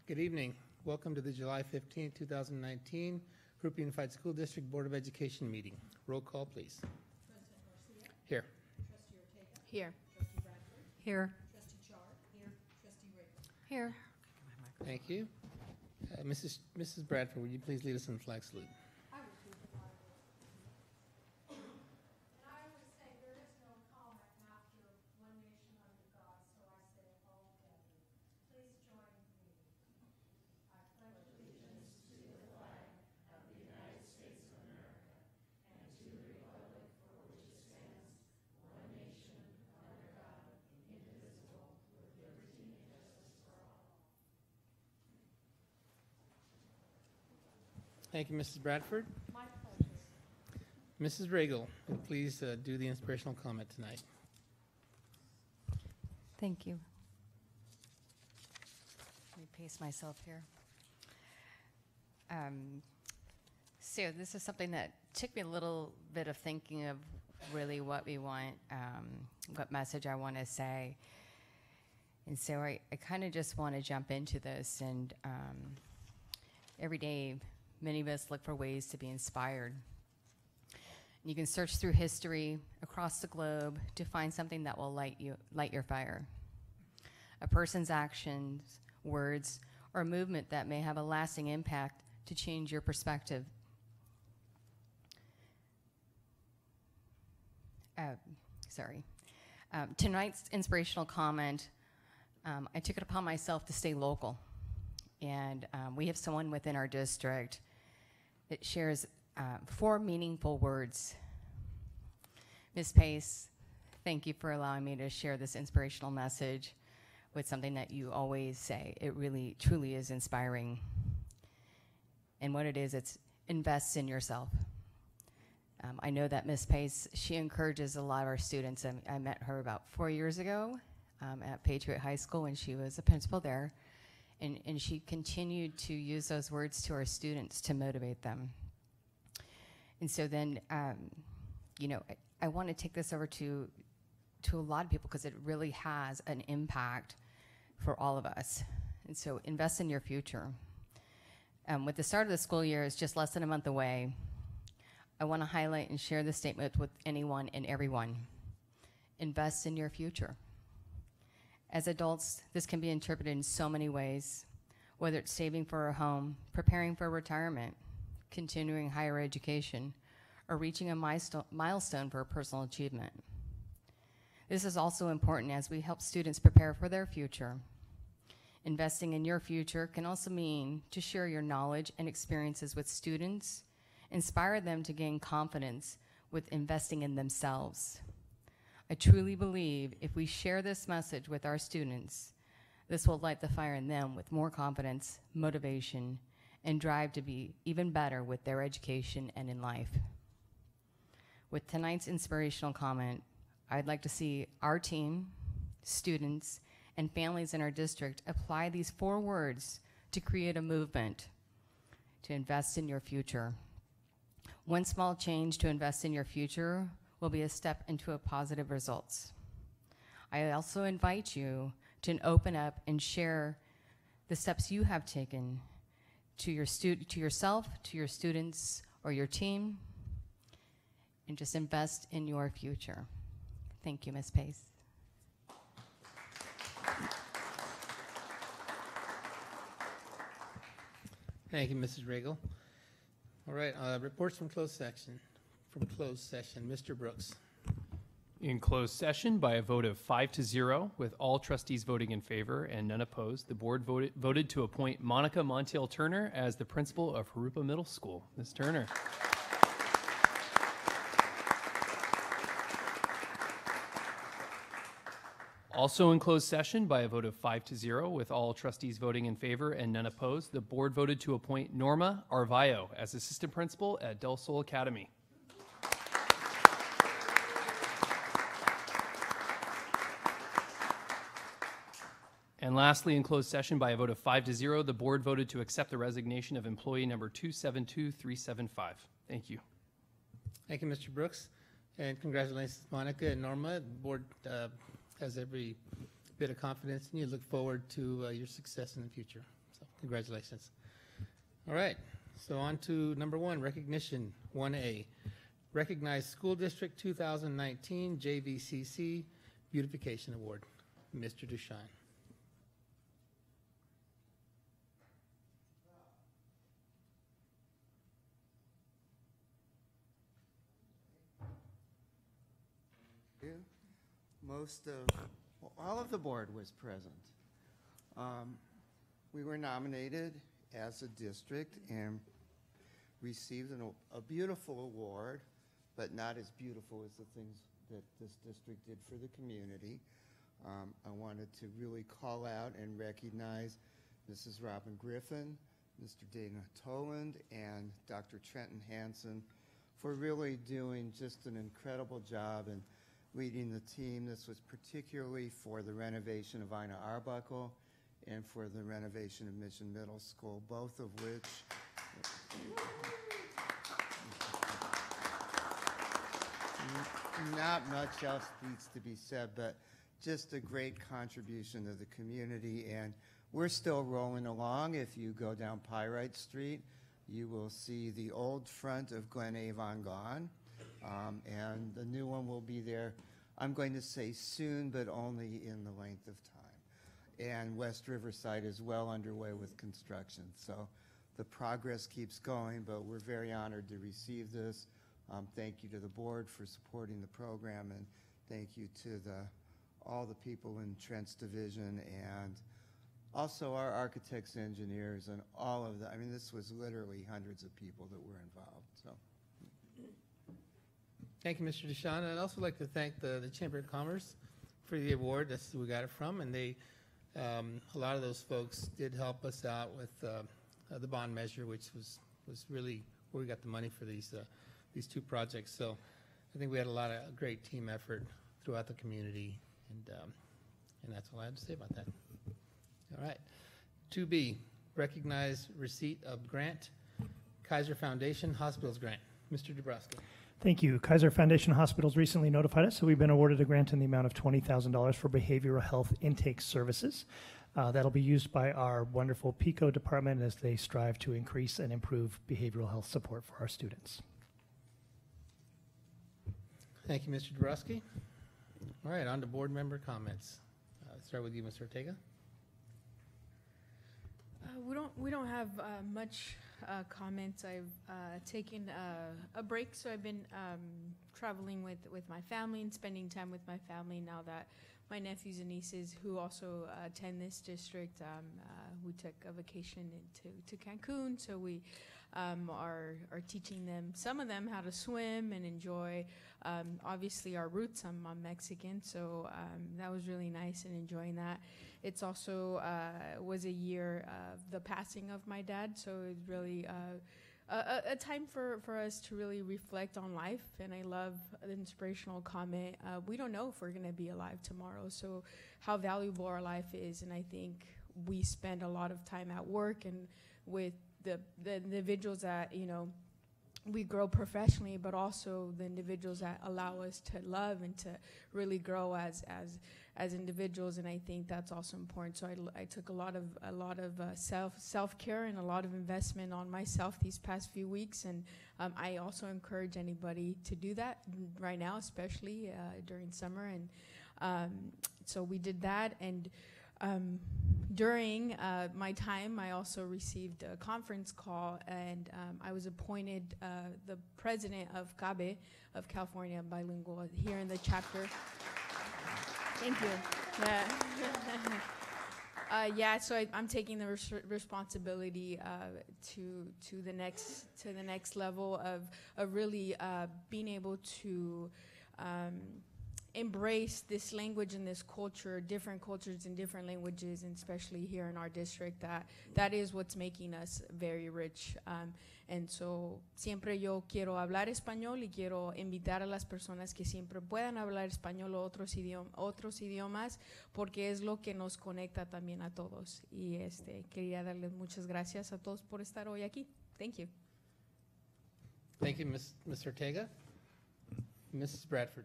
Good evening. Welcome to the July 15, 2019 Jurupa Unified School District Board of Education meeting. Roll call, please. President Garcia. Here. Trustee Ortega. Here. Trustee Bradford. Here. Trustee Char. Here. Trustee Riggle. Here. Thank you. Mrs. Bradford, would you please lead us in the flag salute? I will do the flag. And I would say there is no comment after one nation under God, so I say all together. Please join me. I pledge allegiance to the flag of the United States of America and to the republic for which it stands, one nation under God, indivisible, with liberty and justice for all. Thank you, Mrs. Bradford. My pleasure. Mrs. Riggle, would you please do the inspirational comment tonight? Thank you. Let me pace myself here. So this is something that took me a little bit of thinking of really what we want, what message I want to say. And so I kind of just want to jump into this. And every day, many of us look for ways to be inspired. You can search through history across the globe to find something that will light your fire. A person's actions, words, or a movement that may have a lasting impact to change your perspective. Tonight's inspirational comment, I took it upon myself to stay local. And we have someone within our district that shares 4 meaningful words. Ms. Pace, thank you for allowing me to share this inspirational message with something that you always say. It really, truly is inspiring. And what it is, it's invest in yourself. I know that Ms. Pace, she encourages a lot of our students. I met her about 4 years ago at Patriot High School when she was a principal there. And she continued to use those words to our students to motivate them. And so then, I want to take this over to a lot of people because it really has an impact for all of us. And so invest in your future. With the start of the school year, it's just less than a month away. I want to highlight and share this statement with anyone and everyone. Invest in your future. As adults, this can be interpreted in so many ways, whether it's saving for a home, preparing for retirement, continuing higher education, or reaching a milestone for a personal achievement. This is also important as we help students prepare for their future. Investing in your future can also mean to share your knowledge and experiences with students, inspire them to gain confidence with investing in themselves. I truly believe if we share this message with our students, this will light the fire in them with more confidence, motivation, and drive to be even better with their education and in life. With tonight's inspirational comment, I'd like to see our team, students, and families in our district apply these 4 words to create a movement to invest in your future. One small change to invest in your future will be a step into a positive results. I also invite you to open up and share the steps you have taken to yourself, to your students, or your team, and just invest in your future. Thank you, Ms. Pace. Thank you, Mrs. Riggle. All right, reports from closed session. Mr. Brooks. In closed session, by a vote of 5-0, with all trustees voting in favor and none opposed, the board voted to appoint Monica Montiel Turner as the principal of Jurupa Middle School. Ms. Turner. Also in closed session, by a vote of 5-0, with all trustees voting in favor and none opposed, the board voted to appoint Norma Arvayo as assistant principal at Del Sol Academy. And lastly, in closed session, by a vote of 5-0, the board voted to accept the resignation of employee number 272375. Thank you. Thank you, Mr. Brooks. And congratulations, Monica and Norma. The board has every bit of confidence in you. Look forward to your success in the future. So, So congratulations. All right, so on to number 1, recognition 1A. Recognize School District 2019 JVCC Beautification Award. Mr. Duchan. All of the board was present. We were nominated as a district and received a beautiful award, but not as beautiful as the things that this district did for the community. I wanted to really call out and recognize Mrs. Robin Griffin, Mr. Dana Toland, and Dr. Trenton Hansen for really doing just an incredible job and leading the team. This was particularly for the renovation of Ina Arbuckle and for the renovation of Mission Middle School, both of which not much else needs to be said, but just a great contribution to the community. And we're still rolling along. If you go down Pyrite Street, you will see the old front of Glen Avon gone. And the new one will be there, I'm going to say soon, but only in the length of time. And West Riverside is well underway with construction. So the progress keeps going, but we're very honored to receive this. Thank you to the board for supporting the program, and thank you to all the people in Trent's division, and also our architects, engineers, and all of the, I mean, this was literally hundreds of people that were involved. So. Thank you, Mr. Duchan. I'd also like to thank the Chamber of Commerce for the award. That's who we got it from, and they, a lot of those folks did help us out with the bond measure, which was really where we got the money for these 2 projects. So I think we had a lot of great team effort throughout the community, and that's all I have to say about that. All right. 2B, recognize receipt of grant, Kaiser Foundation Hospitals Grant. Mr. Dabrowski. Thank you. Kaiser Foundation Hospitals recently notified us, so we've been awarded a grant in the amount of $20,000 for behavioral health intake services. That'll be used by our wonderful PICO department as they strive to increase and improve behavioral health support for our students. Thank you, Mr. Dabrowski. All right, on to board member comments. Start with you, Mr. Ortega. We don't have much comments. I've taken a break, so I've been traveling with my family and spending time with my family now that my nephews and nieces, who also attend this district, we took a vacation to Cancun, so we are teaching them, some of them, how to swim and enjoy, obviously, our roots. I'm Mexican, so that was really nice and enjoying that. It's also was a year of the passing of my dad, so it was really a time for us to really reflect on life. And I love the inspirational comment. We don't know if we're going to be alive tomorrow, so how valuable our life is. And I think we spend a lot of time at work and with the individuals that, you know, we grow professionally, but also the individuals that allow us to love and to really grow as individuals. And I think that's also important. So I took a lot of self-care and a lot of investment on myself these past few weeks. And I also encourage anybody to do that right now, especially during summer. And so we did that. And during my time, I also received a conference call, and I was appointed the president of Cte, of California Bilingual, here in the chapter. Thank you. So I'm taking the responsibility to the next level of really being able to embrace this language and this culture, different cultures and different languages, and especially here in our district, that is what's making us very rich. And so siempre yo quiero hablar español y quiero invitar a las personas que siempre puedan hablar español o otros idiomas, porque es lo que nos conecta también a todos. Y quería darles muchas gracias a todos por estar hoy aquí. Thank you. Thank you, Ms. Ortega. Mrs. Bradford.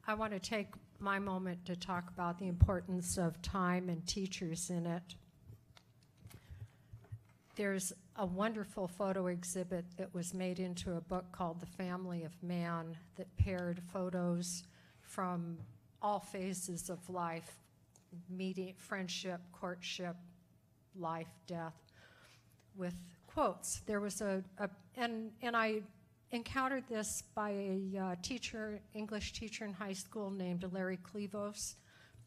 I want to take my moment to talk about the importance of time and teachers in it. there's a wonderful photo exhibit that was made into a book called The Family of Man that paired photos from all phases of life, meeting, friendship, courtship, life, death, with quotes. There was and I encountered this by a teacher, English teacher in high school named Larry Clevos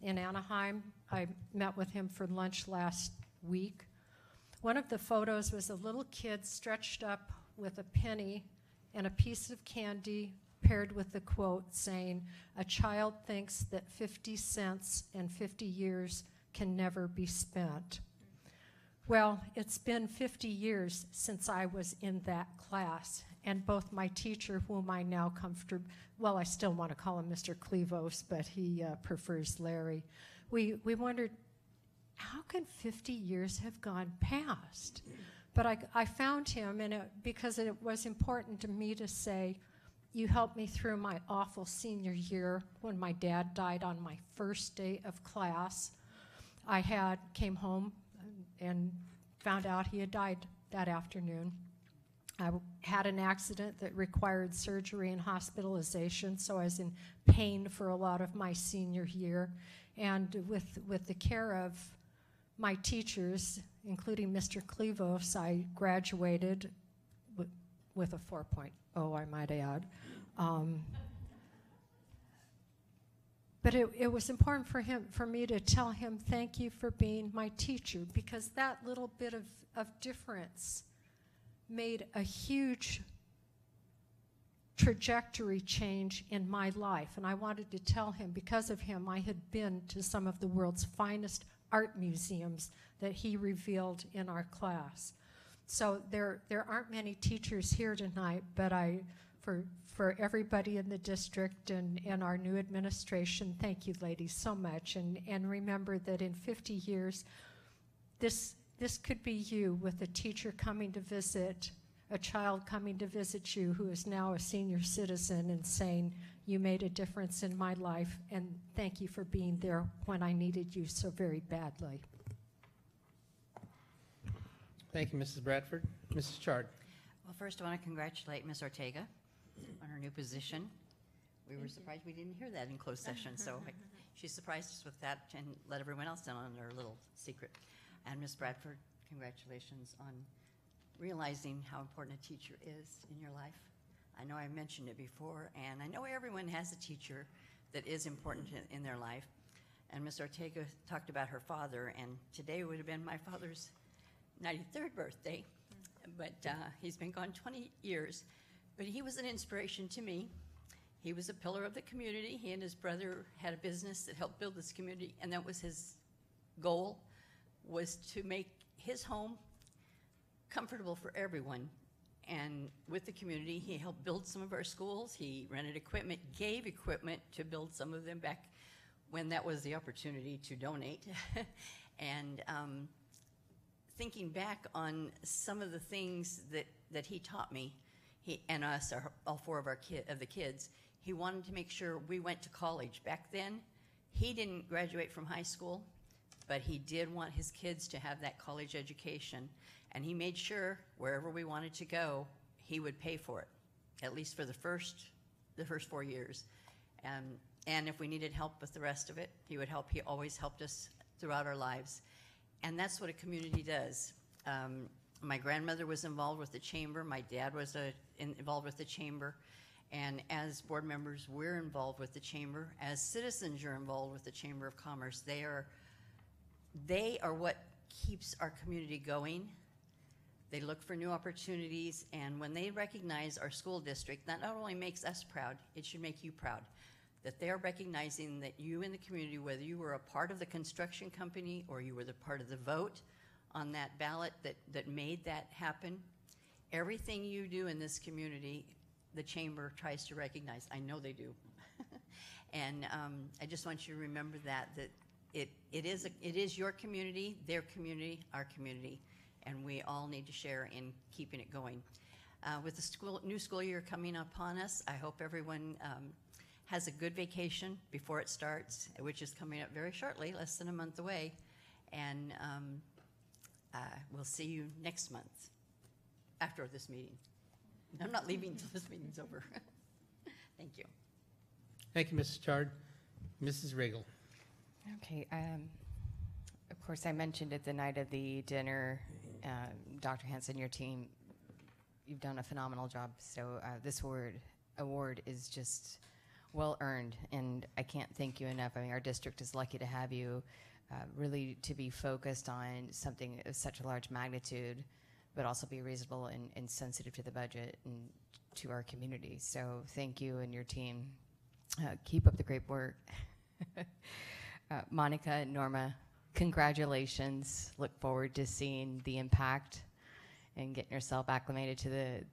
in Anaheim. I met with him for lunch last week. One of the photos was a little kid stretched up with a penny and a piece of candy paired with the quote saying, "A child thinks that 50 cents and 50 years can never be spent." Well, it's been 50 years since I was in that class, and both my teacher, whom I now I still want to call him Mr. Clevos, but he prefers Larry. We wondered, how can 50 years have gone past? But I found him, and because it was important to me to say, you helped me through my awful senior year when my dad died on my first day of class. Came home and found out he had died that afternoon. I had an accident that required surgery and hospitalization, so I was in pain for a lot of my senior year. And with the care of my teachers, including Mr. Clevos, I graduated with a 4.0, I might add. But it was important for me to tell him, thank you for being my teacher, because that little bit of difference made a huge trajectory change in my life. And I wanted to tell him, because of him, I had been to some of the world's finest art museums that he revealed in our class. So there aren't many teachers here tonight, but for everybody in the district and our new administration, thank you, ladies, so much. And remember that in 50 years, this could be you with a teacher coming to visit, a child coming to visit you who is now a senior citizen and saying, you made a difference in my life, and thank you for being there when I needed you so very badly. Thank you, Mrs. Bradford. Mrs. Chard. Well, first I want to congratulate Ms. Ortega on her new position. We were surprised we didn't hear that in closed session, so she surprised us with that and let everyone else in on their little secret. And Ms. Bradford, congratulations on realizing how important a teacher is in your life. I know I mentioned it before, and I know everyone has a teacher that is important in their life. And Ms. Ortega talked about her father, and today would have been my father's 93rd birthday, but he's been gone 20 years. But he was an inspiration to me. He was a pillar of the community. He and his brother had a business that helped build this community, and that was his goal, was to make his home comfortable for everyone. And with the community, he helped build some of our schools. He rented equipment, gave equipment to build some of them back when that was the opportunity to donate. And thinking back on some of the things that he taught me, he and us, all four of the kids, he wanted to make sure we went to college. Back then, he didn't graduate from high school, but he did want his kids to have that college education. And he made sure wherever we wanted to go, he would pay for it, at least for the first 4 years. And if we needed help with the rest of it, he would help. He always helped us throughout our lives. And that's what a community does. My grandmother was involved with the chamber. My dad was involved with the chamber. And as board members, we're involved with the chamber. As citizens, you're involved with the Chamber of Commerce. They are what keeps our community going. They look for new opportunities, and when they recognize our school district, that not only makes us proud, it should make you proud. That they're recognizing that you in the community, whether you were a part of the construction company or you were the part of the vote on that ballot that made that happen, everything you do in this community, the chamber tries to recognize. I know they do. And I just want you to remember that it is your community, their community, our community, and we all need to share in keeping it going. With the new school year coming upon us, I hope everyone has a good vacation before it starts, which is coming up very shortly, less than a month away. And We'll see you next month after this meeting. I'm not leaving until this meeting's over. Thank you. Thank you, Mrs. Chard. Mrs. Riggle. Okay. Of course, I mentioned at the night of the dinner, Dr. Hanson, your team, you've done a phenomenal job. So this award is just well earned, and I can't thank you enough. I mean, our district is lucky to have you, really to be focused on something of such a large magnitude, but also be reasonable and sensitive to the budget and to our community. So thank you and your team. Keep up the great work. Monica and Norma, congratulations. Look forward to seeing the impact and getting yourself acclimated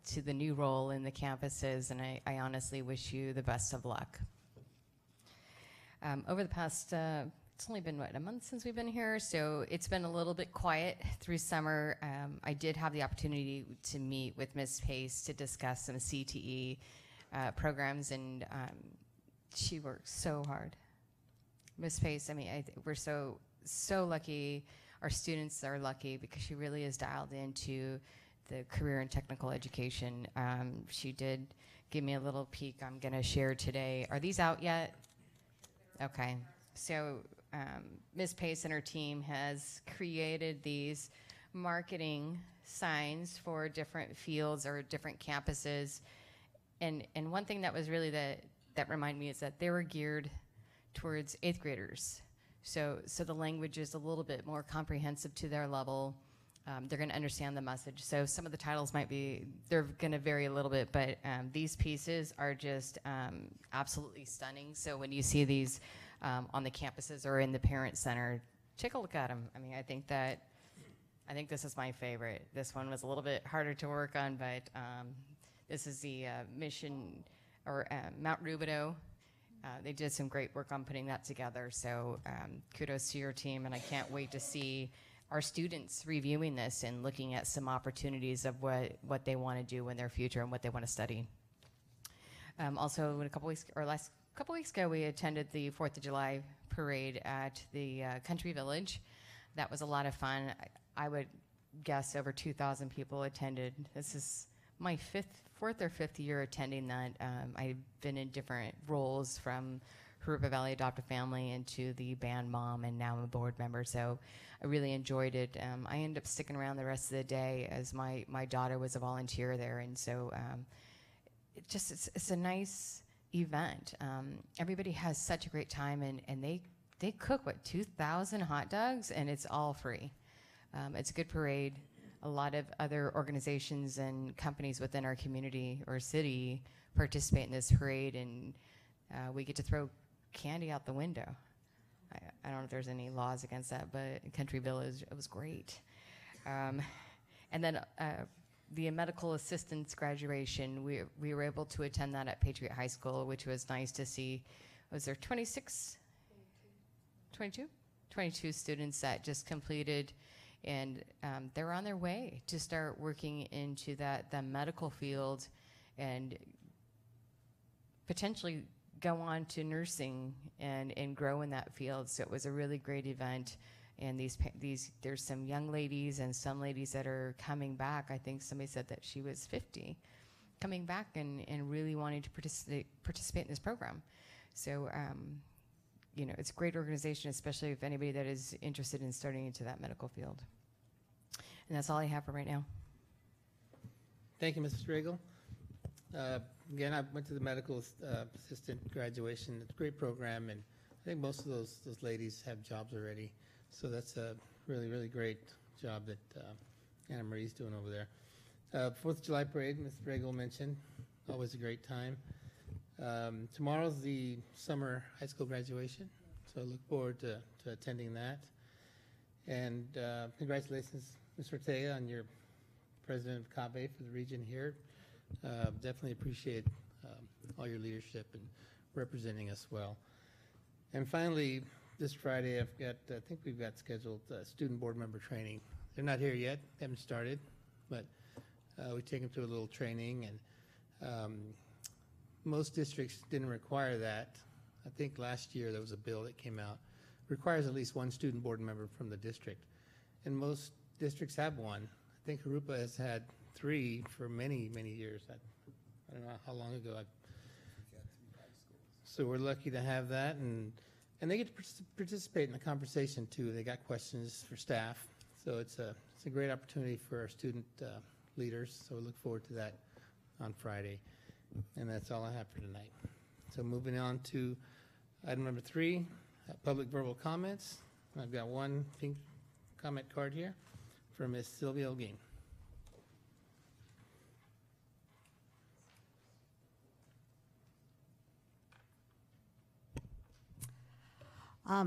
to the new role in the campuses, and I honestly wish you the best of luck. Over the past, it's only been, a month since we've been here, so it's been a little bit quiet through summer. I did have the opportunity to meet with Ms. Pace to discuss some CTE programs, and she works so hard. Ms. Pace, I mean, we're so lucky. Our students are lucky because she really is dialed into the career and technical education. She did give me a little peek I'm going to share today. Are these out yet? Okay. So Ms. Pace and her team has created these marketing signs for different fields or different campuses. And one thing that was really that reminded me is that they were geared towards 8th graders. So the language is a little bit more comprehensive to their level. They're going to understand the message. So some of the titles they're going to vary a little bit, but these pieces are just absolutely stunning. So when you see these on the campuses or in the parent center, take a look at them. I mean, I think this is my favorite. This one was a little bit harder to work on, but this is the mission or Mount Rubidoux. They did some great work on putting that together, so kudos to your team, and I can't wait to see our students reviewing this and looking at some opportunities of what they want to do in their future and what they want to study. Also, last couple weeks ago, we attended the 4th of July parade at the Country Village. That was a lot of fun. I would guess over 2,000 people attended. This is my fourth or fifth year attending that. I've been in different roles, from Jurupa Valley Adoptive Family into the band mom, and now I'm a board member, so I really enjoyed it. I ended up sticking around the rest of the day as my daughter was a volunteer there, and so it's a nice event. Everybody has such a great time, and they cook, 2,000 hot dogs, and it's all free. It's a good parade. A lot of other organizations and companies within our community or city participate in this parade, and we get to throw candy out the window. I don't know if there's any laws against that, but in Country Village, it was great. And then the medical assistants graduation, we were able to attend that at Patriot High School, which was nice to see. Was there 22 students that just completed, and they're on their way to start working into the medical field and potentially go on to nursing and grow in that field. So it was a really great event. And there's some young ladies and some ladies that are coming back. I think somebody said that she was 50, coming back and really wanting to participate in this program. So, it's a great organization, especially if anybody that is interested in starting into that medical field. And that's all I have for right now. Thank you, Mrs. Stragel. Again, I went to the medical assistant graduation. It's a great program, and I think most of those ladies have jobs already. So that's a really, really great job that Anna Marie's doing over there. 4th of July parade, Ms. Stragel mentioned, always a great time. Tomorrow's the summer high school graduation, so I look forward to attending that. And congratulations, Ms. Ortega, on your president of Cte for the region here. Definitely appreciate all your leadership and representing us well. And finally, this Friday, I think we've got scheduled student board member training. They're not here yet, they haven't started, but we take them through a little training, and most districts didn't require that. I think last year there was a bill that came out, requires at least one student board member from the district. And most districts have one. I think Jurupa has had 3 for many, many years. I don't know how long ago. So we're lucky to have that, and they get to participate in the conversation too. They got questions for staff, so it's a great opportunity for our student leaders. So we look forward to that on Friday, and that's all I have for tonight. So moving on to item number 3, public verbal comments. I've got one pink comment card here from Ms. Sylvia Olguin. I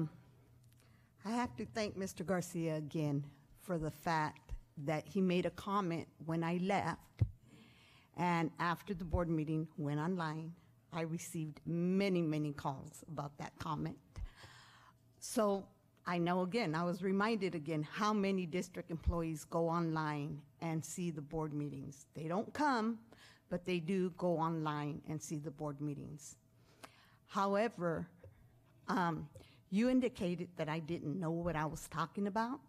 have to thank Mr. Garcia again for the fact that he made a comment when I left, and after the board meeting went online, I received many, many calls about that comment. So I know again, I was reminded again how many district employees go online and see the board meetings. They don't come, but they do go online and see the board meetings. However, you indicated that I didn't know what I was talking about.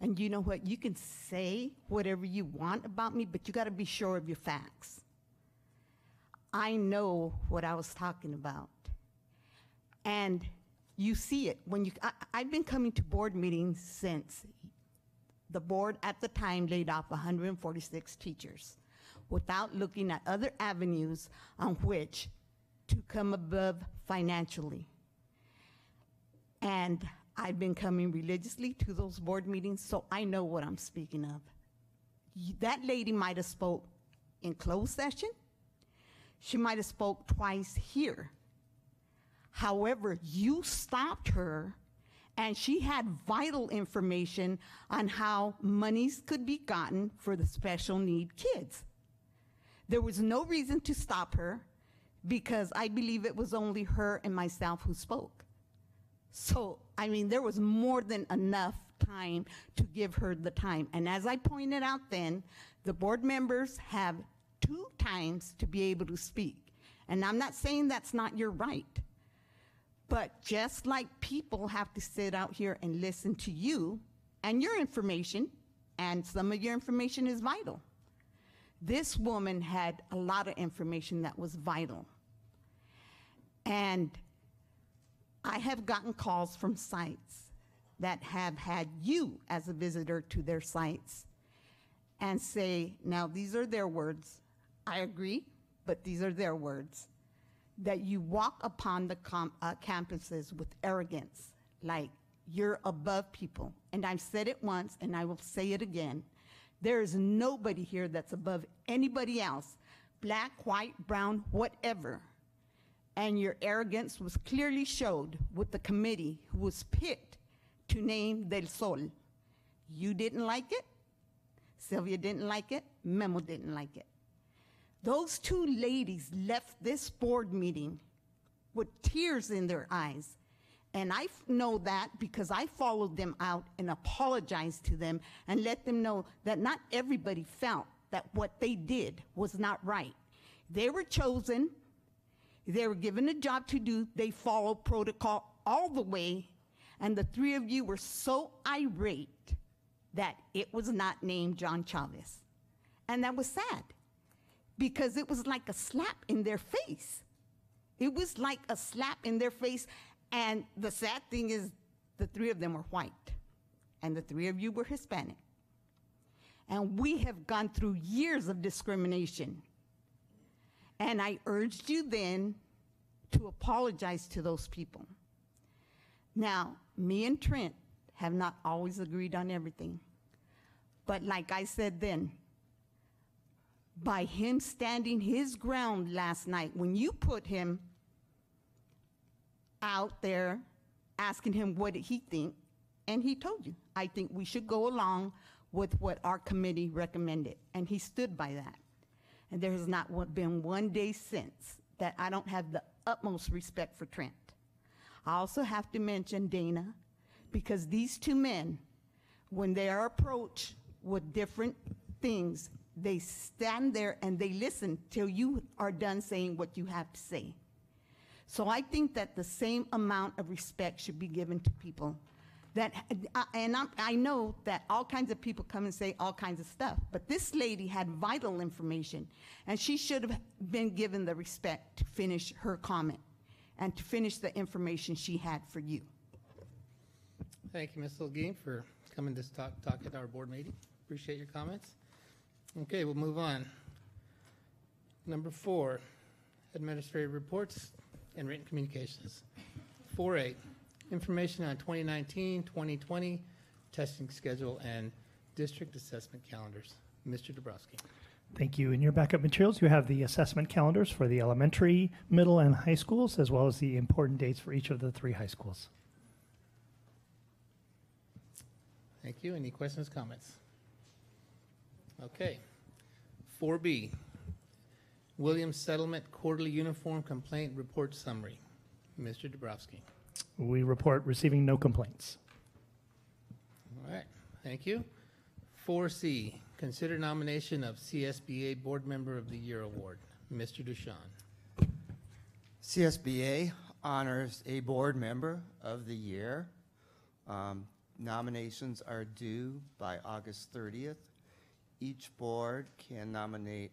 And you know what? You can say whatever you want about me, but you got to be sure of your facts. I know what I was talking about. And you see it when I've been coming to board meetings since the board at the time laid off 146 teachers without looking at other avenues on which to come above financially. And I've been coming religiously to those board meetings, so I know what I'm speaking of. That lady might have spoke in closed session. She might have spoke twice here. However, you stopped her, and she had vital information on how monies could be gotten for the special need kids. There was no reason to stop her because I believe it was only her and myself who spoke. So, I mean, there was more than enough time to give her the time. And as I pointed out then, the board members have 2 times to be able to speak. And I'm not saying that's not your right. But just like people have to sit out here and listen to you and your information, and some of your information is vital. This woman had a lot of information that was vital. And I have gotten calls from sites that have had you as a visitor to their sites and say, now these are their words, I agree, but these are their words, that you walk upon the campuses with arrogance, like you're above people. And I've said it once and I will say it again. There is nobody here that's above anybody else, black, white, brown, whatever. And your arrogance was clearly showed with the committee who was picked to name Del Sol. You didn't like it, Sylvia didn't like it, Memo didn't like it. Those 2 ladies left this board meeting with tears in their eyes. And I know that because I followed them out and apologized to them and let them know that not everybody felt that what they did was not right. They were chosen. They were given a job to do. They followed protocol all the way, and the 3 of you were so irate that it was not named John Chavez. And that was sad, because it was like a slap in their face. It was like a slap in their face, and the sad thing is the 3 of them were white, and the 3 of you were Hispanic. And we have gone through years of discrimination. And I urged you then to apologize to those people. Now, me and Trent have not always agreed on everything. But like I said then, by him standing his ground last night, when you put him out there asking him what did he think, and he told you, I think we should go along with what our committee recommended. And he stood by that. And there has not been one day since that I don't have the utmost respect for Trent. I also have to mention Dana, because these 2 men, when they are approached with different things, they stand there and they listen till you are done saying what you have to say. So I think that the same amount of respect should be given to people I know that all kinds of people come and say all kinds of stuff, but this lady had vital information, and she should have been given the respect to finish her comment and to finish the information she had for you. Thank you, Ms. Holguin, for coming to talk at our board meeting. Appreciate your comments. Okay, we'll move on. Number 4, administrative reports and written communications. 4A, information on 2019-2020 testing schedule and district assessment calendars. Mr. Dabrowski. Thank you. In your backup materials, you have the assessment calendars for the elementary, middle, and high schools, as well as the important dates for each of the 3 high schools. Thank you. Any questions, comments? Okay. 4B, Williams Settlement Quarterly Uniform Complaint Report Summary. Mr. Dabrowski. We report receiving no complaints. All right. Thank you. 4C, consider nomination of CSBA Board Member of the Year Award. Mr. Dushan. CSBA honors a board member of the year. Nominations are due by August 30th. Each board can nominate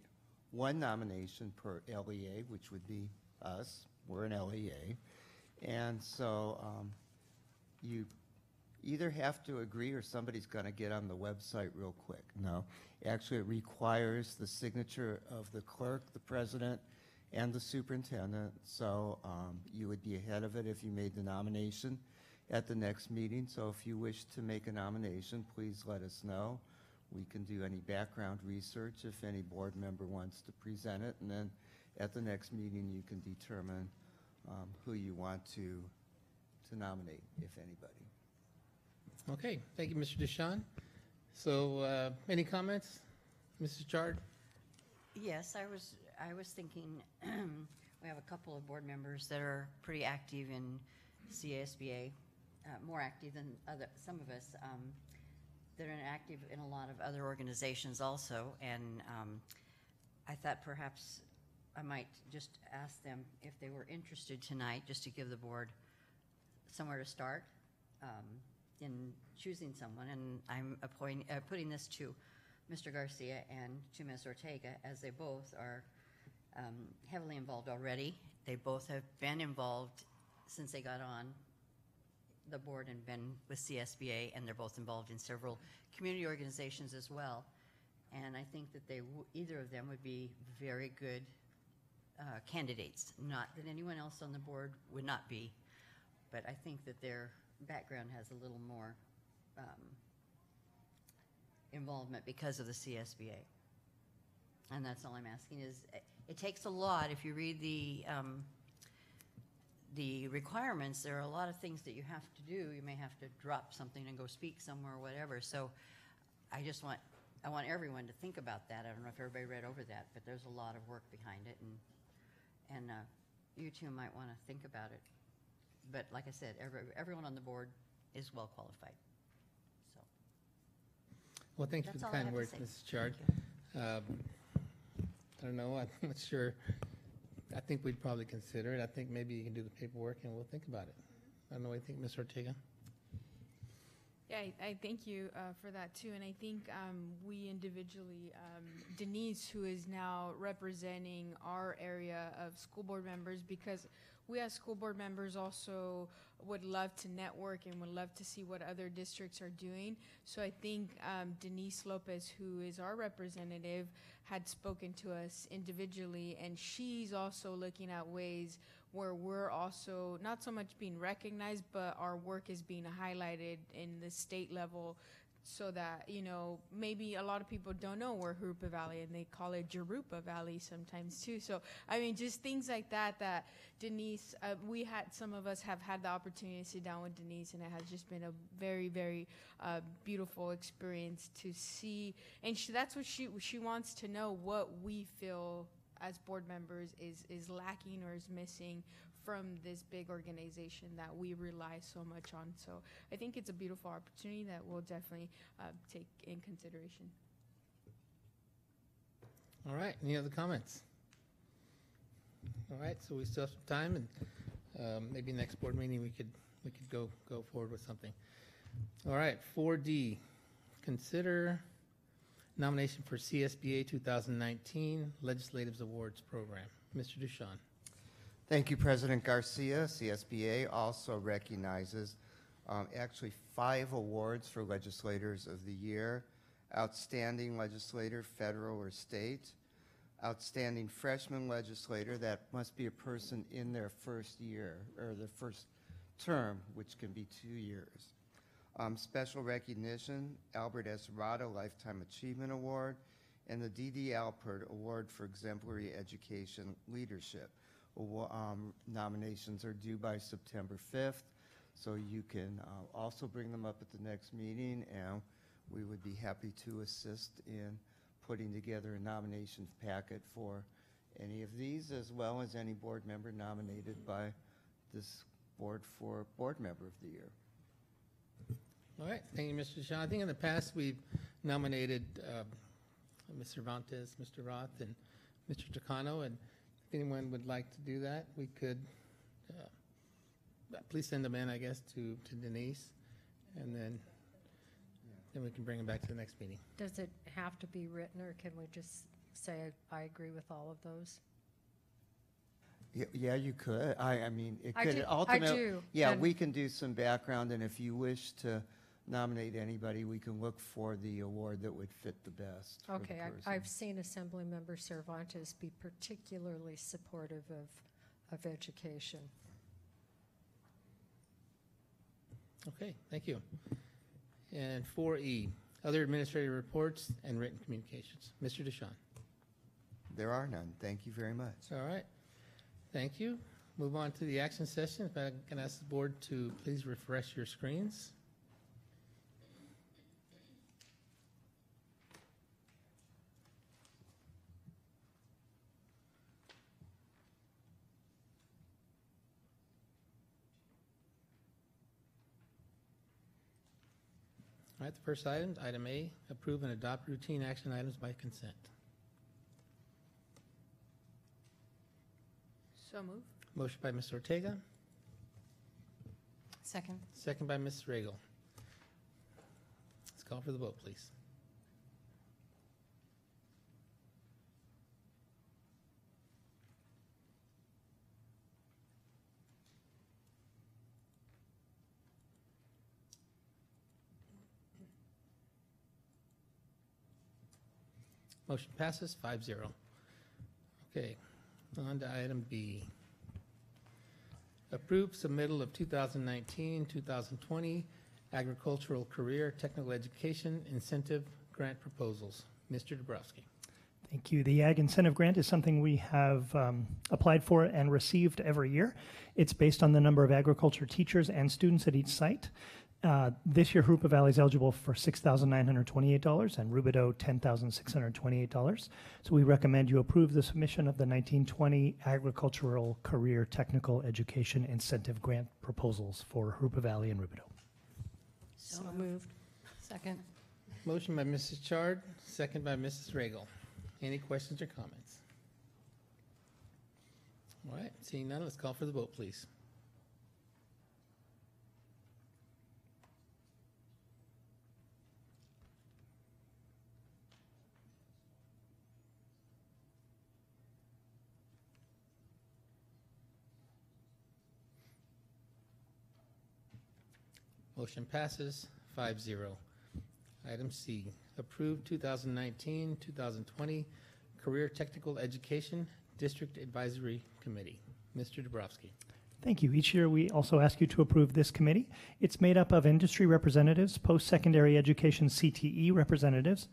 1 nomination per LEA, which would be us. We're an LEA. And so you either have to agree or somebody's going to get on the website real quick. No, actually it requires the signature of the clerk, the president, and the superintendent. So you would be ahead of it if you made the nomination at the next meeting. So if you wish to make a nomination, please let us know. We can do any background research if any board member wants to present it. And then at the next meeting, you can determine who you want to nominate, if anybody. Okay. Thank you, Mr. Dushan. So any comments? Mrs. Chard? Yes, I was thinking we have a couple of board members that are pretty active in CSBA, more active than some of us. That are active in a lot of other organizations also, and I thought perhaps I might just ask them if they were interested tonight, just to give the board somewhere to start in choosing someone. And I'm putting this to Mr. Garcia and to Ms. Ortega, as they both are heavily involved already. They both have been involved since they got on the board and been with CSBA, and they're both involved in several community organizations as well. And I think that either of them would be very good candidates. Not that anyone else on the board would not be, but I think that their background has a little more involvement because of the CSBA. And that's all I'm asking is, it takes a lot. If you read the requirements, there are a lot of things that you have to do. You may have to drop something and go speak somewhere or whatever. So I want everyone to think about that. I don't know if everybody read over that, but there's a lot of work behind it, and you two might want to think about it. But like I said, everyone on the board is well qualified. So. Well, thank you for the kind words, Mrs. Chard. I don't know. I'm not sure. I think we'd probably consider it. I think maybe you can do the paperwork and we'll think about it. I don't know what you think, Ms. Ortega. Yeah, I thank you for that too. And I think we individually, Denise, who is now representing our area of school board members, because we as school board members also would love to network and would love to see what other districts are doing. So I think Denise Lopez, who is our representative, had spoken to us individually, and she's also looking at ways where we're also not so much being recognized, but our work is being highlighted in the state level, so that, you know, maybe a lot of people don't know we're Jurupa Valley, and they call it Jurupa Valley sometimes too. So, I mean, just things like that, that Denise, some of us have had the opportunity to sit down with Denise, and it has just been a very, very beautiful experience to see. And that's what she wants to know, what we feel as board members is lacking or is missing from this big organization that we rely so much on. So I think it's a beautiful opportunity that we'll definitely take in consideration. All right. Any other comments? All right. So we still have some time, and maybe next board meeting we could go forward with something. All right, 4D, consider nomination for CSBA 2019 Legislatives Awards Program. Mr. Duchan. Thank you, President Garcia. CSBA also recognizes actually 5 awards for Legislators of the Year: Outstanding Legislator, Federal or State; Outstanding Freshman Legislator, that must be a person in their first year, or their first term, which can be 2 years. Special recognition, Albert S. Rada Lifetime Achievement Award, and the D.D. Alpert Award for Exemplary Education Leadership. Nominations are due by September 5th, so you can also bring them up at the next meeting, and we would be happy to assist in putting together a nomination packet for any of these, as well as any board member nominated by this board for Board Member of the Year. All right, thank you, Mr. Duchan. I think in the past we've nominated Ms. Cervantes, Mr. Roth, and Mr. Takano, and if anyone would like to do that, we could please send them in, I guess, to Denise, and then we can bring them back to the next meeting. Does it have to be written, or can we just say, I agree with all of those? Yeah, you could. I mean, it I could do- ultimately. I do, Yeah, and- we can do some background, and if you wish to nominate anybody, we can look for the award that would fit the best. for the Okay, person. I've seen Assemblymember Cervantes be particularly supportive of education. Okay, thank you. And 4E, other administrative reports and written communications. Mr. Duchan. There are none. Thank you very much. All right, thank you. Move on to the action session. If I can ask the board to please refresh your screens. All right, the first item, item A, approve and adopt routine action items by consent. So move. Motion by Ms. Ortega, Second. second by Ms. Regal. Let's call for the vote, please. Motion passes 5-0. Okay, on to item B. Approve submittal of 2019-2020 agricultural career technical education incentive grant proposals. Mr. Dabrowski. Thank you. The Ag Incentive Grant is something we have applied for and received every year. It's based on the number of agriculture teachers and students at each site. This year, Jurupa Valley is eligible for $6,928 and Rubidoux $10,628. So we recommend you approve the submission of the 1920 Agricultural Career Technical Education Incentive Grant proposals for Jurupa Valley and Rubidoux. So moved. Second. Motion by Mrs. Chard, second by Mrs. Regal. Any questions or comments? All right, seeing none, let's call for the vote, please. Motion passes 5-0. Item C, approve 2019-2020 Career Technical Education District Advisory Committee. Mr. Dabrowski. Thank you. Each year, we also ask you to approve this committee. It's made up of industry representatives, post-secondary education CTE representatives,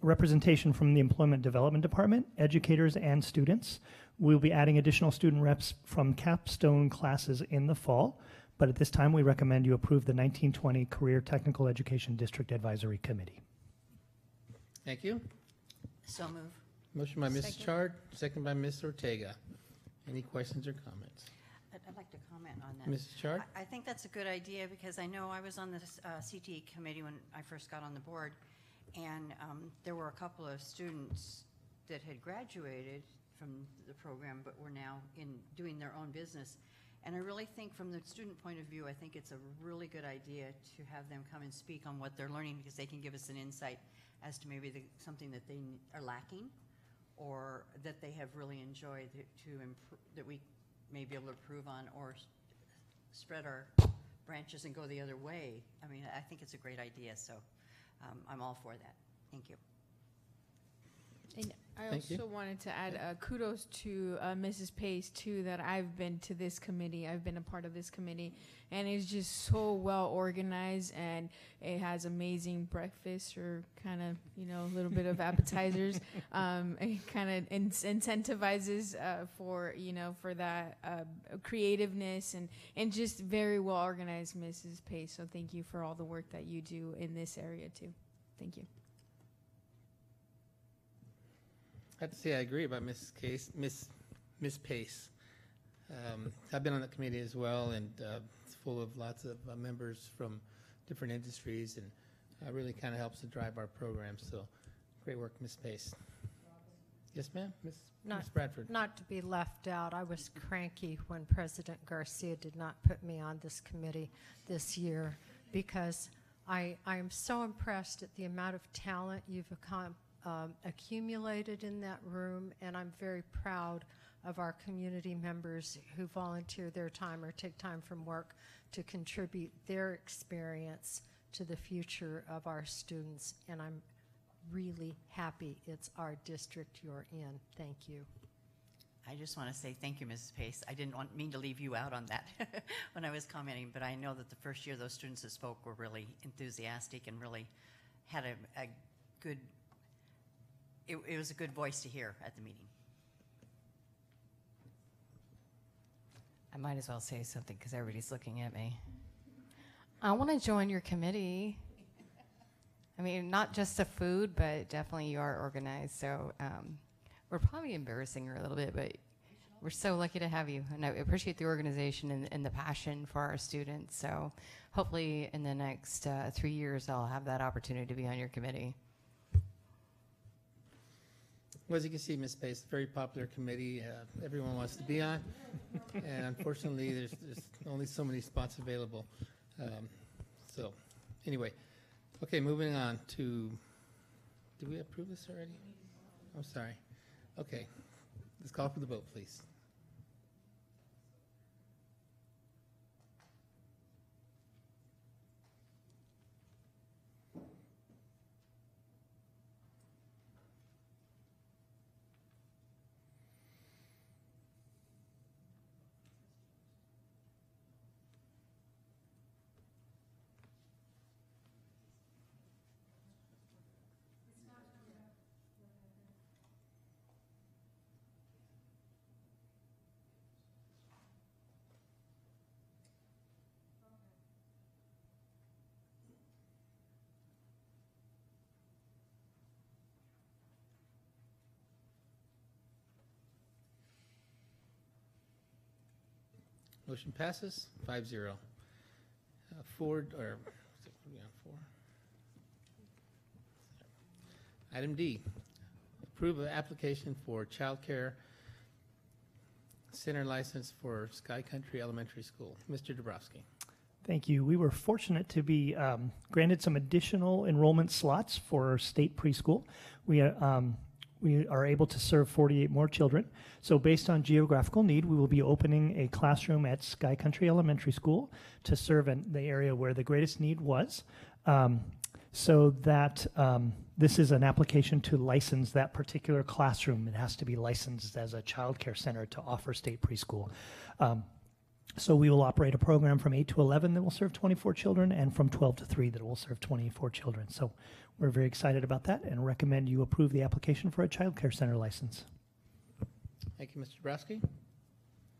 representation from the Employment Development Department, educators, and students. We'll be adding additional student reps from capstone classes in the fall, but at this time, we recommend you approve the 1920 Career Technical Education District Advisory Committee. Thank you. So move. Motion by Mrs. Second. Chard, second by Ms. Ortega. Any questions or comments? I'd like to comment on that. Mrs. Chard? I think that's a good idea because I know I was on the CTE committee when I first got on the board, and there were a couple of students that had graduated from the program but were now doing their own business. And I really think from the student point of view, I think it's a really good idea to have them come and speak on what they're learning, because they can give us an insight as to maybe something that they are lacking or that they have really enjoyed that we may be able to improve on, or spread our branches and go the other way. I mean, I think it's a great idea, so I'm all for that. Thank you. And I Thank you. also wanted to add kudos to Mrs. Pace, too, that I've been to this committee. I've been a part of this committee, and it's just so well organized, and it has amazing breakfast, or kind of, a little bit of appetizers. It kind of incentivizes for that creativeness, and just very well organized, Mrs. Pace. So thank you for all the work that you do in this area, too. Thank you. I have to say I agree about Miss Pace. I've been on the committee as well, and it's full of lots of members from different industries, and really kind of helps to drive our program. So, great work, Miss Pace. Yes, ma'am, Miss Bradford. Not to be left out, I was cranky when President Garcia did not put me on this committee this year, because I am so impressed at the amount of talent you've accumulated in that room, and I'm very proud of our community members who volunteer their time or take time from work to contribute their experience to the future of our students, and I'm really happy it's our district you're in. Thank you. I just want to say thank you, Mrs. Pace. I didn't mean to leave you out on that when I was commenting, but I know that the first year those students that spoke were really enthusiastic and really had a good, it was a good voice to hear at the meeting. I might as well say something because everybody's looking at me. I want to join your committee. I mean, not just the food, but definitely you are organized. So we're probably embarrassing her a little bit, but we're so lucky to have you. And I appreciate the organization and the passion for our students. So hopefully in the next 3 years, I'll have that opportunity to be on your committee. Well, as you can see, Ms. Pace, very popular committee. Everyone wants to be on, and unfortunately, there's only so many spots available. So, anyway, okay, moving on to. Did we approve this already? I'm sorry. Okay, let's call for the vote, please. Motion passes 5-0. Item D, approve an application for child care center license for Sky Country Elementary School. Mr. Dabrowski. Thank you. We were fortunate to be granted some additional enrollment slots for state preschool. We are able to serve 48 more children. So based on geographical need, we will be opening a classroom at Sky Country Elementary School to serve in the area where the greatest need was. So that this is an application to license that particular classroom. It has to be licensed as a child care center to offer state preschool. So we will operate a program from 8 to 11 that will serve 24 children, and from 12 to 3 that will serve 24 children. So we're very excited about that and recommend you approve the application for a child care center license. Thank you, Mr. Dabrowski.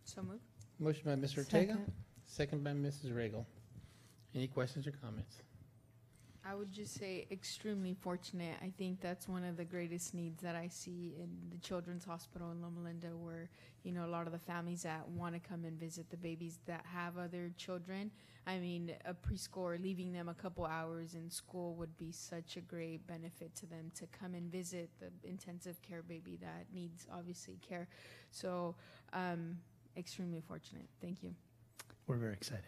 So moved. Motion by Mr. Ortega, Second. second by Mrs. Regal. Any questions or comments? I would just say extremely fortunate. I think that's one of the greatest needs that I see in the Children's Hospital in Loma Linda, where, you know, a lot of the families that want to come and visit the babies that have other children. I mean, a preschooler, leaving them a couple hours in school would be such a great benefit to them to come and visit the intensive care baby that needs, obviously, care. So, extremely fortunate. Thank you. we're very excited.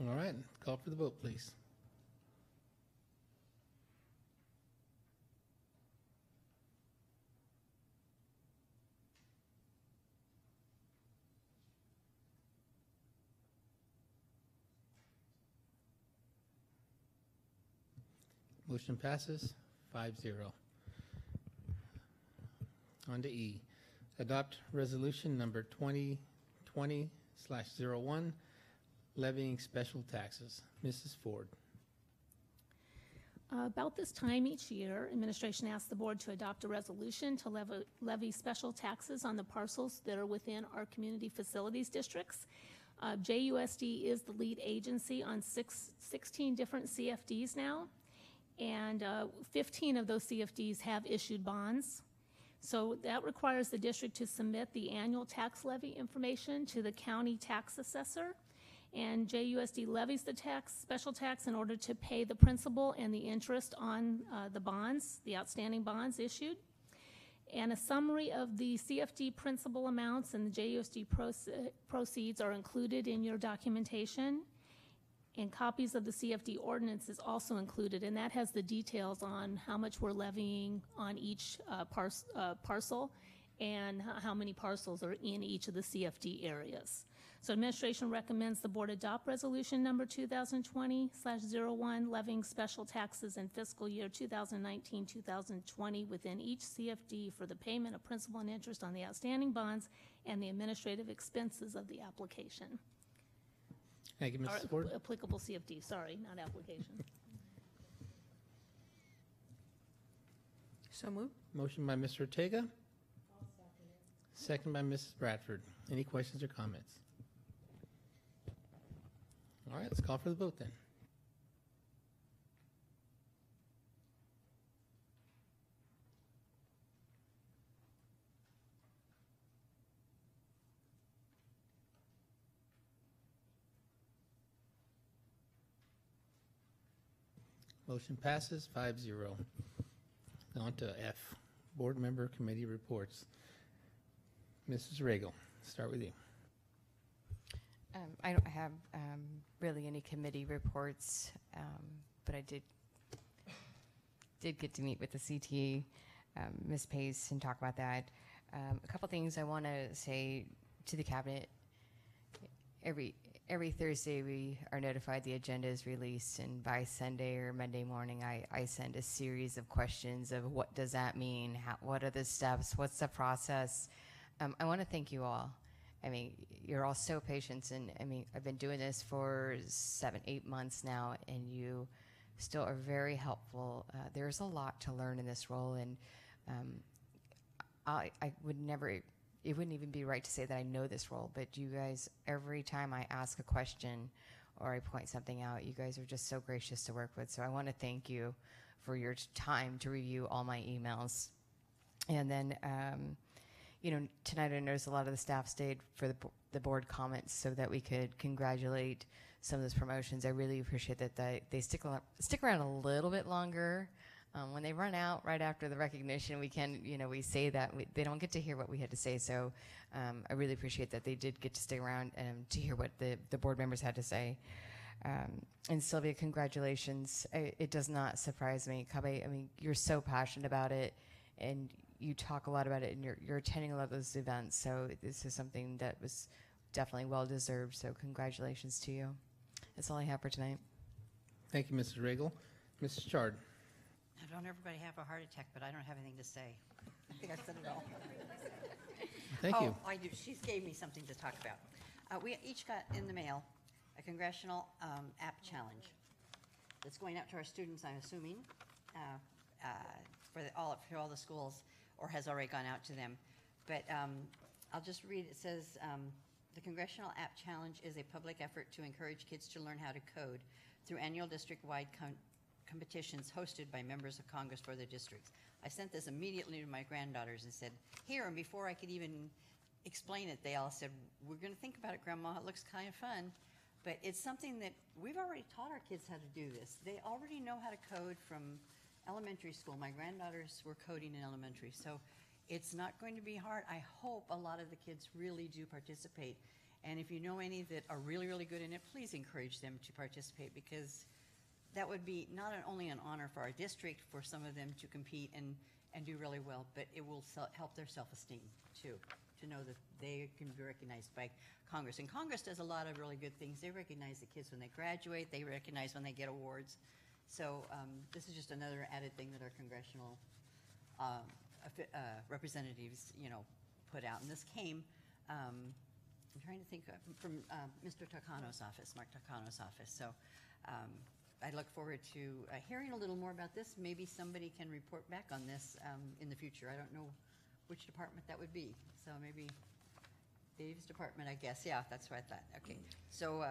All right, call for the vote, please. Motion passes 5-0. On to E. Adopt resolution number 2020/01, levying special taxes. Mrs. Ford. About this time each year, administration asks the board to adopt a resolution to levy special taxes on the parcels that are within our community facilities districts. JUSD is the lead agency on 16 different CFDs now, and 15 of those CFDs have issued bonds. So that requires the district to submit the annual tax levy information to the county tax assessor, and JUSD levies the special tax in order to pay the principal and the interest on the bonds, the outstanding bonds issued. And a summary of the CFD principal amounts and the JUSD proceeds are included in your documentation. And copies of the CFD ordinance is also included, and that has the details on how much we're levying on each parcel and how many parcels are in each of the CFD areas. So administration recommends the board adopt resolution number 2020/01, levying special taxes in fiscal year 2019-2020 within each CFD for the payment of principal and interest on the outstanding bonds and the administrative expenses of the application. Thank you, Mrs. Ford. Applicable CFD, sorry, not application. So moved. Motion by Mr. Ortega. Second by Mrs. Bradford. Any questions or comments? All right, let's call for the vote then. Motion passes 5-0. On to F, board member committee reports. Mrs. Regal, start with you. I don't have really any committee reports, but I did get to meet with the CTE, Ms. Pace, and talk about that. A couple things I want to say to the cabinet. Every Thursday we are notified the agenda is released, and by Sunday or Monday morning I send a series of questions of what does that mean, what are the steps, what's the process. I want to thank you all. I mean, you're all so patient, and I mean, I've been doing this for 7-8 months now, and you still are very helpful. There's a lot to learn in this role, and I would never, it wouldn't even be right to say that I know this role, but you guys, every time I ask a question or I point something out, you guys are just so gracious to work with. So I want to thank you for your time to review all my emails. And then, you know, tonight I noticed a lot of the staff stayed for the board comments so that we could congratulate some of those promotions. I really appreciate that they stick around a little bit longer. When they run out right after the recognition, we can, you know, we say that they don't get to hear what we had to say. So I really appreciate that they did get to stay around to hear what the board members had to say. And Sylvia, congratulations. It does not surprise me. Kabe, I mean, you're so passionate about it, and you talk a lot about it, and you're attending a lot of those events. So this is something that was definitely well-deserved. So congratulations to you. That's all I have for tonight. Thank you, Mrs. Regal. Mrs. Chard. Now, don't everybody have a heart attack, but I don't have anything to say. I think I said it all. Thank you. Oh, I do. She gave me something to talk about. We each got in the mail a Congressional App challenge that's going out to our students, I'm assuming, for all the schools, or has already gone out to them. But I'll just read. It says, the Congressional App Challenge is a public effort to encourage kids to learn how to code through annual district-wide competitions hosted by members of Congress for their districts. I sent this immediately to my granddaughters and said, here, and before I could even explain it, they all said, we're going to think about it, Grandma. It looks kind of fun. But it's something that we've already taught our kids how to do this. They already know how to code from elementary school. My granddaughters were coding in elementary, so it's not going to be hard. I hope a lot of the kids really do participate. And if you know any that are really, really good in it, please encourage them to participate, because that would be not only an honor for our district for some of them to compete and do really well, but it will help their self-esteem too, to know that they can be recognized by Congress. And Congress does a lot of really good things. They recognize the kids when they graduate. They recognize when they get awards. So this is just another added thing that our congressional representatives, put out. And this came, I'm trying to think, from Mr. Takano's office, Mark Takano's office. So I look forward to hearing a little more about this. Maybe somebody can report back on this in the future. I don't know which department that would be. So maybe Dave's department, I guess. Yeah, that's what I thought. Okay. So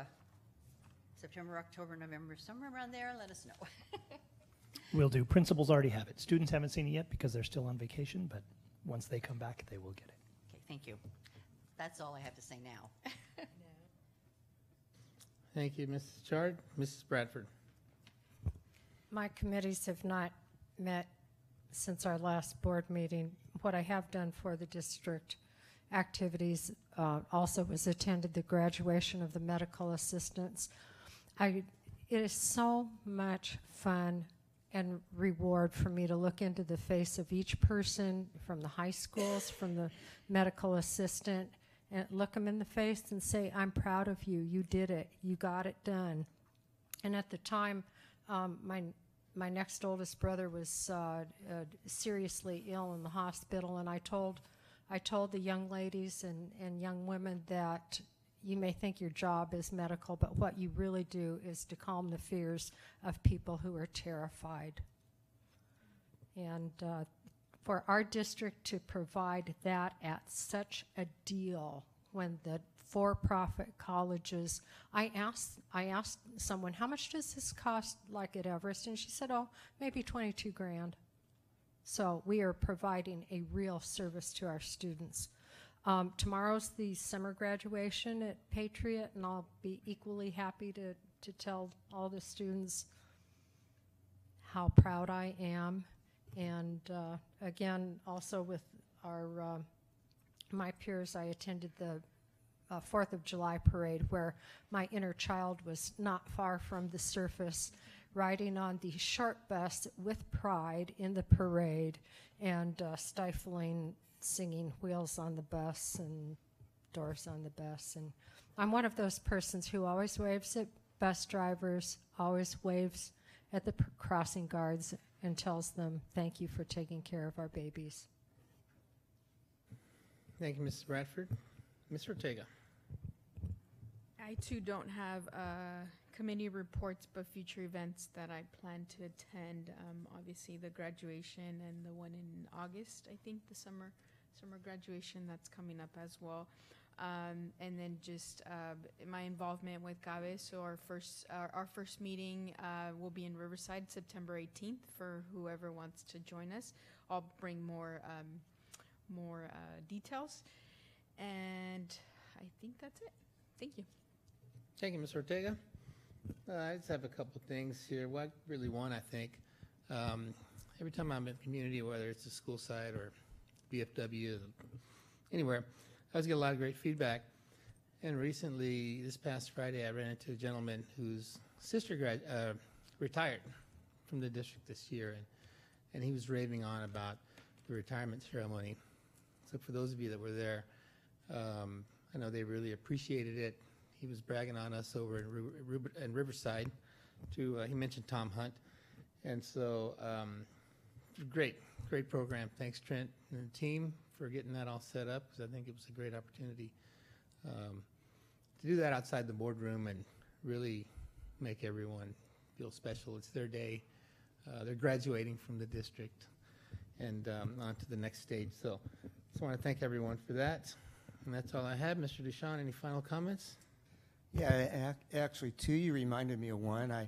September, October, November, somewhere around there, let us know. Will do. Principals already have it. Students haven't seen it yet because they're still on vacation, but once they come back, they will get it. Okay, thank you. That's all I have to say now. Thank you, Mrs. Chard. Mrs. Bradford. My committees have not met since our last board meeting. What I have done for the district activities also was attended the graduation of the medical assistants. It is so much fun and reward for me to look into the face of each person from the high schools, from the medical assistant, and look them in the face and say, I'm proud of you. You did it. You got it done. And at the time, my next oldest brother was seriously ill in the hospital, and I told the young ladies and young women that you may think your job is medical, but what you really do is to calm the fears of people who are terrified. And for our district to provide that at such a deal, when the for-profit colleges, I asked someone, how much does this cost, like at Everest? And she said, oh, maybe 22 grand. So we are providing a real service to our students. Tomorrow's the summer graduation at Patriot, and I'll be equally happy to tell all the students how proud I am. And again, also with my peers, I attended the 4th of July parade, where my inner child was not far from the surface, riding on the short bus with pride in the parade, and stifling singing Wheels on the Bus and Doors on the Bus. And I'm one of those persons who always waves at bus drivers, always waves at the crossing guards, and tells them thank you for taking care of our babies. Thank you, Mrs. Bradford. Mr. Ortega. I too don't have committee reports, but future events that I plan to attend. Obviously, the graduation and the one in August. I think the summer graduation that's coming up as well. And then just my involvement with Cte. So our first meeting will be in Riverside, September 18th. For whoever wants to join us, I'll bring more details. And I think that's it. Thank you. Thank you, Ms. Ortega. I just have a couple things here. What I really want, I think, every time I'm in the community, whether it's the school side or BFW, anywhere, I always get a lot of great feedback. And recently, this past Friday, I ran into a gentleman whose sister retired from the district this year, and he was raving on about the retirement ceremony. So for those of you that were there, I know they really appreciated it. He was bragging on us over in Riverside. He mentioned Tom Hunt. And so great program. Thanks, Trent and the team, for getting that all set up, because I think it was a great opportunity to do that outside the boardroom and really make everyone feel special. It's their day. They're graduating from the district and on to the next stage. So just want to thank everyone for that. And that's all I have. Mr. Duchamp, any final comments? Yeah, actually, two, you reminded me of one. I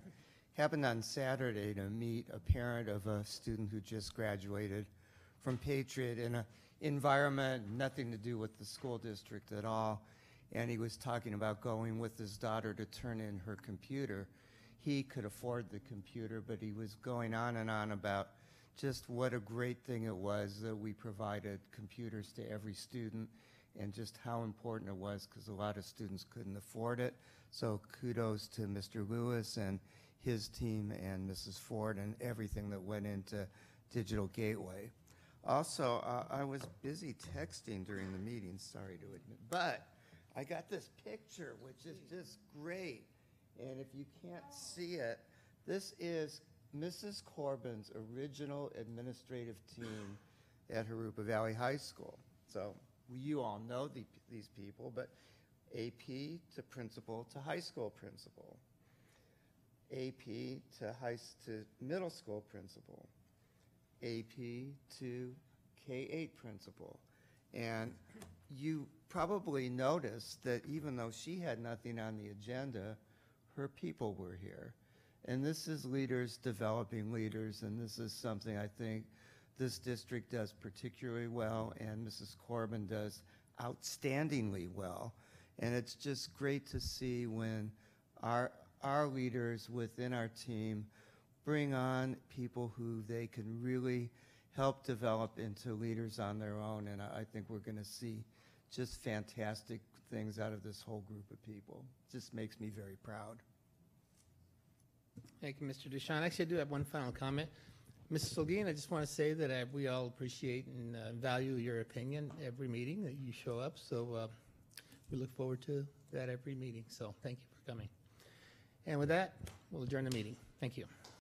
happened on Saturday to meet a parent of a student who just graduated from Patriot in an environment, nothing to do with the school district at all. And he was talking about going with his daughter to turn in her computer. He could afford the computer, but he was going on and on about just what a great thing it was that we provided computers to every student. and just how important it was, because a lot of students couldn't afford it. So kudos to Mr. Lewis and his team and Mrs. Ford and everything that went into Digital Gateway. Also, I was busy texting during the meeting, sorry to admit, but I got this picture, which is just great. And if you can't see it, this is Mrs. Corbin's original administrative team at Jurupa Valley High School. So you all know these people, but AP to principal to high school principal, AP to middle school principal, AP to K-8 principal. And you probably noticed that even though she had nothing on the agenda, her people were here. And this is leaders developing leaders, and this is something I think this district does particularly well, and Mrs. Corbin does outstandingly well. And it's just great to see when our leaders within our team bring on people who they can really help develop into leaders on their own. And I think we're going to see just fantastic things out of this whole group of people. It just makes me very proud. Thank you, Mr. Duchamp. Actually, I do have one final comment. Mrs. Solgin, I just want to say that we all appreciate and value your opinion every meeting that you show up. So we look forward to that every meeting. So thank you for coming. And with that, we'll adjourn the meeting. Thank you.